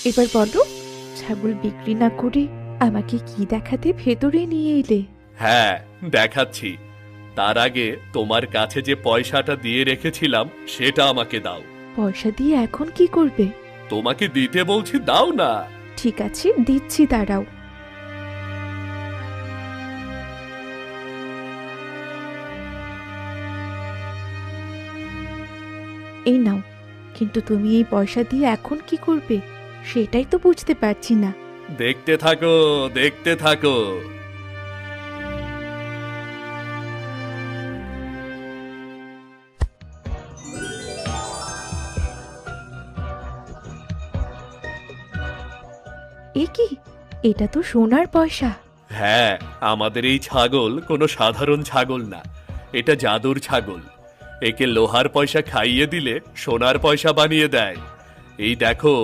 এবার বলো, ছাগল বিক্রি না করে আমাকে কি দেখাতে ভেতরে নিয়ে এলে? হ্যাঁ, দেখাচ্ছি। তার আগে তোমার কাছে যে পয়সাটা দিয়ে রেখেছিলাম সেটা আমাকে দাও। পয়সা দিয়ে এখন কি করবে? তোমাকে দিতে বলছি, দাও না। ঠিক আছে, দিচ্ছি, দাঁড়াও। এই নাও। কিন্তু তুমি এই পয়সা দিয়ে এখন কি করবে সেটাই তো বুঝতে পারছি না। দেখতে থাকো, দেখতে থাকো। এ কি? এটা তো সোনার পয়সা। হ্যাঁ, আমাদের এই ছাগল কোনো সাধারণ ছাগল না, এটা জাদুর ছাগল। একে লোহার পয়সা খাইয়ে দিলে সোনার পয়সা বানিয়ে দেয়। এই দেখো,